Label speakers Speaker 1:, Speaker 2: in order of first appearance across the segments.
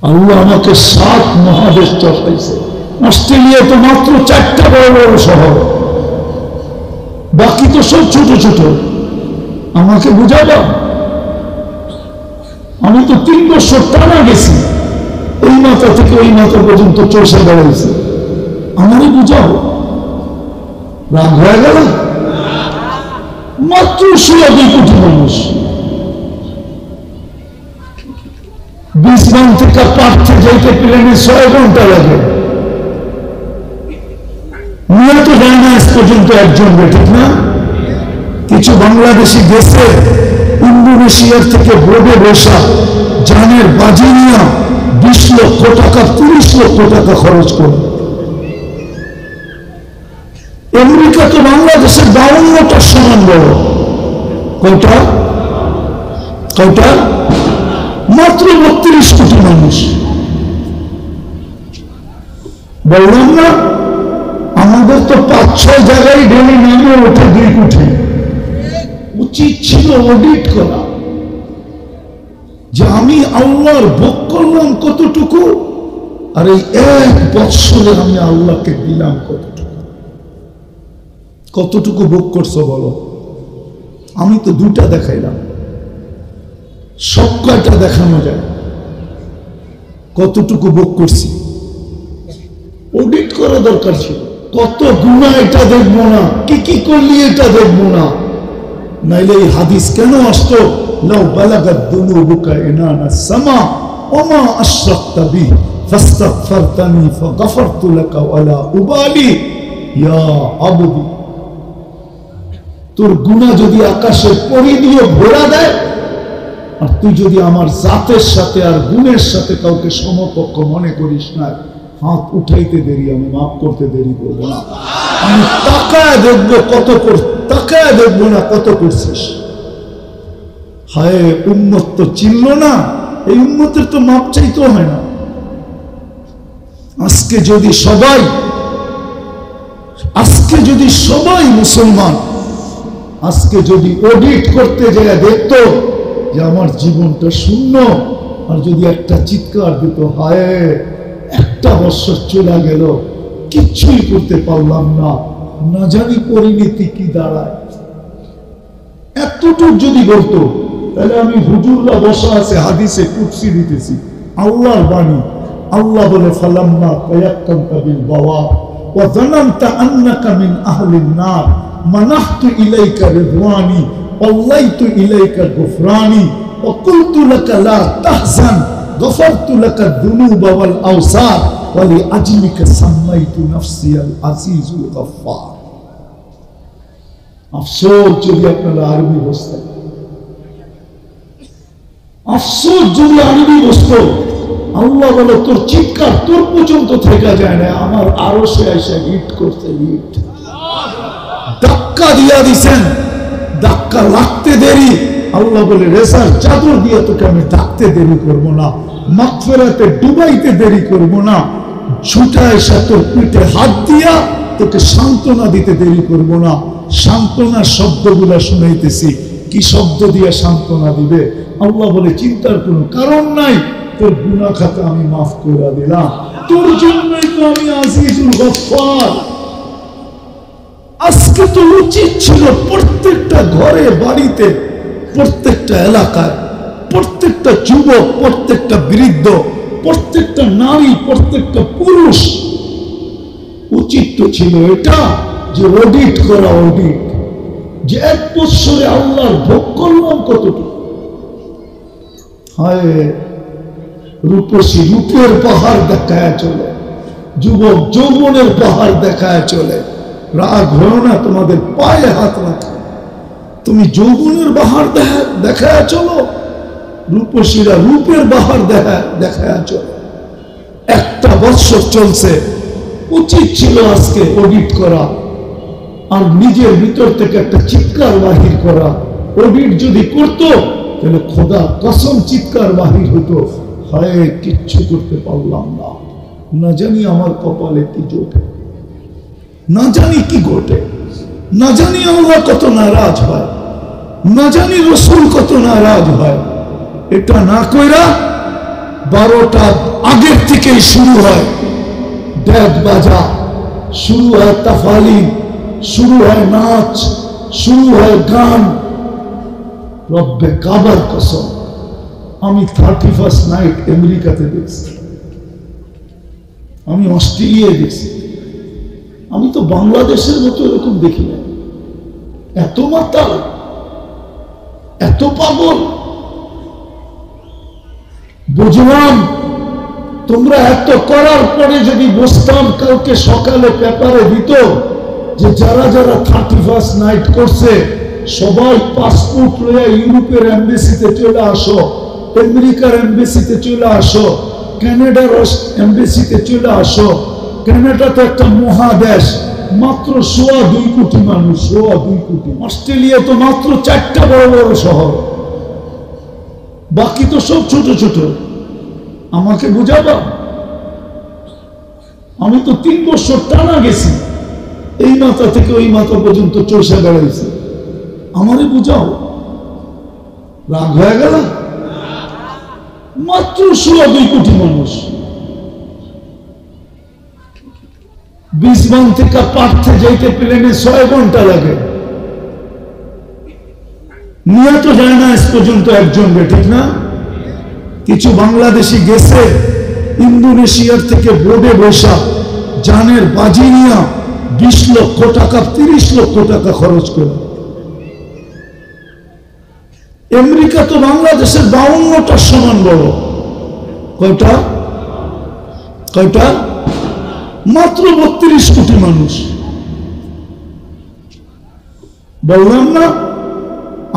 Speaker 1: আল্লাহ আমাকে 7 মহাদেশ চষাইছে। অস্ট্রেলিয়া তো মাত্র 4টা বড় বড় শহর, বাকি তো সব ছোট ছোট। আমাকে বুঝাবা? আমি তো 3 বছর টানা গেছি, এই মাথা থেকে ওই মাথা পর্যন্ত চষে বেড়াইছি। আমারই বুঝাও, রাগ হয়ে গেল? মাত্র 2 কোটি মানুষ। ব্রিসবেন থেকে পার্থে যাইতে প্লেনে 6 ঘন্টা লাগে। নিয়ে তো যায় না আজ পর্যন্ত একজন, ঠিক না? কিছু বাংলাদেশি গেছে ইন্দোনেশিয়ার থেকে বোর্ডে বসা, জানের বাজি নিয়ে 20 লক্ষ টাকা 30 লক্ষ টাকা খরচ করে। আমেরিকা তো বাংলাদেশের 52টার সমান বড়। কয়টা? মাত্র 32 কোটি মানুষ। বললাম না, আমাদের তো 5-6 জায়গায় ডেলি নামে ওঠে 2 কোটি। উচিত ছিল অডিট করা, যে আমি আল্লাহর ভোগ করলাম কতটুকু, আর এই 1 বৎসরে আমি আল্লাহকে দিলাম কতটুকু ভোগ করছো বলো? আমি তো 2টা দেখাইলাম, সব কয়টা দেখানো যায়? কতটুকু ভোগ করছি অডিট করা দরকার ছিল। কত গুনাহ এটা দেখবো না, কি কি করলি এটা দেখবো না, নাইলে এই হাদিস কেন আসতো? লাউ বালাগাত দুনুবুকা ইনানা সামা ওমা আশরাকতা বি ফাস্তাগফারতানি ফাগফারতু লাকা ওয়ালা উবালি ইয়া আবদি। তোর গুনাহ যদি আকাশের পরি দিয়ে ভরা দেয়, আর তুই যদি আমার জাতের সাথে আর গুণের সাথে কাউকে সমকক্ষ মনে করিস না, হাত উঠাইতে দেরি, আমি মাফ করতে দেরি করবো না। আমি তাকায় দেখবো তাকায় দেখবো না কত করছিস। হায়, উম্মত তো চিনল না, এই উম্মতের তো মাপ চাইতেও হয় না। আজকে যদি সবাই মুসলমান আজকে যদি অডিট করতে যায় দেখতো যে আমার জীবনটা শূন্য, আর যদি একটা চিৎকার দিত, হায় 1 বছর চলে গেল, কিচ্ছুই করতে পারলাম না, না জানি পরিণতি কি দাঁড়ায়, এতটুক যদি বলতো, তাহলে আমি হুজুররা বসা আছে হাদিসে কুদসি দিতেছি, আল্লাহর বাণী। আল্লাহ বলে, ফালাম্মা তায়াক্কামতা বিল বাওয়া ওয়া যানানতা আন্নাকা মিন আহলিন নার মানাহতু ইলাইকা রিদওয়ানি ওয়াল্লাইতু ইলাইকা গুফরানি ওয়া কুলতু লাকা লা তাহজান গফারতু লাকা যুনুবা ওয়াল আওসার ওয়া লিআজলিকা সাম্মাইতু নাফসি আল আজিজুল গফফার। আফসোস যদি আপনারা আরবি বুঝতেন, আফসোস যদি আরবি বুঝতো। আল্লাহ বলে, তোর চিৎকার তোর পর্যন্ত থেকে যায় না, আমার আরো সে এসে হিট করতে, হিট ধাক্কা দিয়া দিছেন, ধাক্কা লাগতে দেরি। আল্লাহ বলে, রেসার চাদর দিয়ে তোকে আমি ডাকতে দেরি করবো না, মাগফিরাতে ডুবাইতে দেরি করবো না, ছুটা এসে তোর পিঠে হাত দিয়া তোকে সান্ত্বনা দিতে দেরি করবো না। সান্ত্বনার শব্দগুলা শুনাইতেছি, কি শব্দ দিয়ে সান্ত্বনা দিবে? আল্লাহ বলে, চিন্তার কোনো কারণ নাই, তোর গুনাহ খাতা আমি মাফ করে দিলাম, তোর জন্যই তো আমি আজিজুল গফফার। আজকে তো উচিত ছিল প্রত্যেকটা ঘরে বাড়িতে, প্রত্যেকটা এলাকায়, প্রত্যেকটা যুবক, প্রত্যেকটা বৃদ্ধ, প্রত্যেকটা নারী, প্রত্যেকটা পুরুষ, উচিত তো ছিল এটা যে অডিট করা, অডিট, যে 1 বছরে আল্লাহর ভোগ করলাম কতটুকু। হায়, রূপসী রূপের পাহাড় দেখায় চলে, যুবক যৌবনের পাহাড় দেখায় চলে। রাগ হলো না, তোমাদের পায়ে হাত রাখে, তুমি যৌবনের পাহাড় দেখায় চলো, রূপসীরা রূপের পাহাড় দেখায় চলো। 1 বছর চলছে, উচিত ছিল আজকে অডিট করা, আর নিজের ভিতর থেকে একটা চিৎকার বাহির করা। অডিট যদি করতো, তাহলে খোদা কসম চিৎকার বাহির হতো, হায় কিচ্ছু করতে পারলাম না, না জানি আমার কপালে কি জোটে, না জানি কি ঘটে, না জানি আল্লাহ কত নারাজ হয়, না জানি রসুল কত নারাজ হয়। এটা না কইরা 12টা আগের থেকেই শুরু হয় ড্যাগ বাজা, শুরু হয় তাফালি, শুরু হয় নাচ, শুরু হয় গান। রব্বে কাবার কসম, আমি 31st নাইট আমেরিকাতে দেখছি, আমি অস্ট্রেলিয়ায় দেখছি, আমি তো বাংলাদেশের মতো এরকম দেখি না। এত মাতাল, এত পাগল। বুঝলাম তোমরা এত করার পরে যদি বসতাম, কালকে সকালে পেপারে দিত যে যারা যারা 31st নাইট করছে সবাই পাসপোর্ট লইয়া ইউরোপের এমবেসিতে চলে আসো, আমেরিকার এমবেসিতে চলে আসো, কানাডার এমবেসিতে চলে আসো। কানাডা তো একটা মহাদেশ, মাত্র 2.25 কোটি মানুষ, 2.25 কোটি। অস্ট্রেলিয়া তো মাত্র 4টা বড় বড় শহর, বাকি তো সব ছোট ছোট। আমাকে বুঝাবা? আমি তো 3 বছর টানা গেছি, এই মাথা থেকে ওই মাথা পর্যন্ত চষে বেড়াইছি। আমারে বুঝাও। রাগ হয়ে গেল? মাত্র 2.25 কোটি মানুষ। বিসবান থেকে পার্থে যাইতে প্লেনে 6 ঘন্টা লাগে, নিয়ে তো যায় না আজ পর্যন্ত একজন, ঠিক না? কিছু বাংলাদেশি গেছে ইন্দোনেশিয়ার থেকে বোর্ডে বসা, জানের বাজি নিয়া 20 লক্ষ টাকা 30 লক্ষ টাকা খরচ করে। আমেরিকা তো বাংলাদেশের 52টার সমান বড়। কয়টা? কয়টা? মাত্র 32 কোটি মানুষ। বললাম না,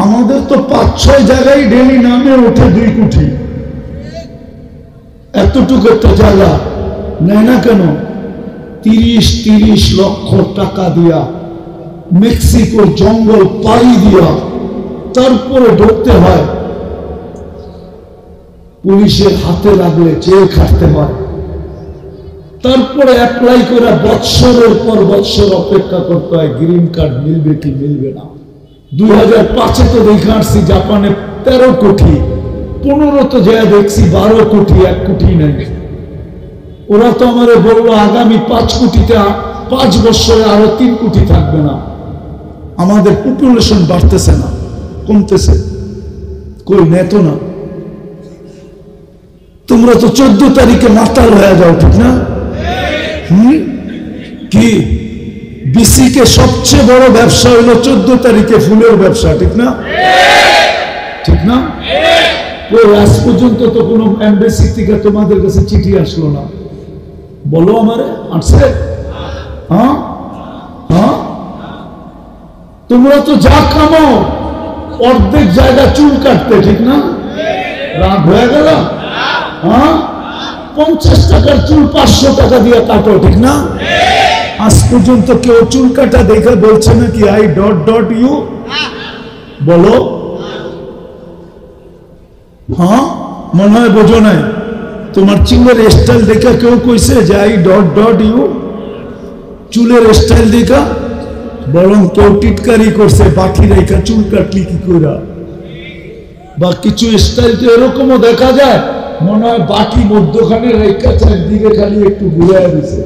Speaker 1: আমাদের তো 5-6 জায়গায় ডেলি নামে ওঠে 2 কোটি। এতটুকু একটা জায়গা নেয় না কেন? 30 লক্ষ টাকা দিয়া মেক্সিকোর জঙ্গল পাড়ি দিয়া তারপরে ঢুকতে হয়। পুলিশের হাতে লাগলে জেল খাটতে হয়, তারপরে অ্যাপ্লাই করে বৎসরের পর বৎসর অপেক্ষা করতে হয় গ্রিন কার্ড মিলবে কি মিলবে না। 2005-এ তো দেখে আসছি জাপানে 13 কোটি, 15 তো যা দেখছি 12 কোটি, 1 কোটি নাই। ওরা তো আমারে বললো আগামী 5 কোটিতে 5 বছরে আরো 3 কোটি থাকবে না। আমাদের পপুলেশন বাড়তেছে না, কমতেছে। কই নেতো না। তোমরা তো 14 তারিখে মাতাল হয়ে যাও, ঠিক না? কি বিসিকে সবচেয়ে বড় ব্যবসা হলো 14 তারিখে ফুলের ব্যবসা, ঠিক না? ঠিক না? ওই আজ পর্যন্ত তো কোনো এমবেসি থেকে তোমাদের কাছে চিঠি আসলো না। বলো আমারে, আসছে? হ্যাঁ হ্যাঁ, তোমরা তো যা কামাও অর্ধেক জায়গা চুল কাটতে, ঠিক না? রাগ হয়ে গেল? হ্যাঁ, 50 টাকার চুল 500 টাকা দিয়ে কাটো, ঠিক না? আজ পর্যন্ত কেউ চুল কাটা দেখে বলছে নাকি আই ডট ডট ইউ? বলো। হ্যাঁ, মনে হয় বোঝো নাই। তোমার চুলের স্টাইল দেখা কেউ কইছে যে আই ডট ডট ইউ? চুলের স্টাইল দেখা? বরং কেউ টিটকারি করছে বাকি রেখা চুল কাটলি কি করে। বা কিছু স্টাইল তো এরকমও দেখা যায়, মনে হয় বাকি মধ্যখানে রেখা চারদিকে খালি একটু ঘুরে দিছে,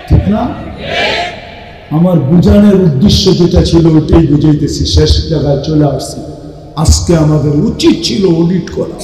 Speaker 1: ঠিক না? আমার বুঝানোর উদ্দেশ্য যেটা ছিল ওটাই বুঝাইতেছি, শেষ জায়গায় চলে আসছি। আজকে আমাদের উচিত ছিল অডিট করা।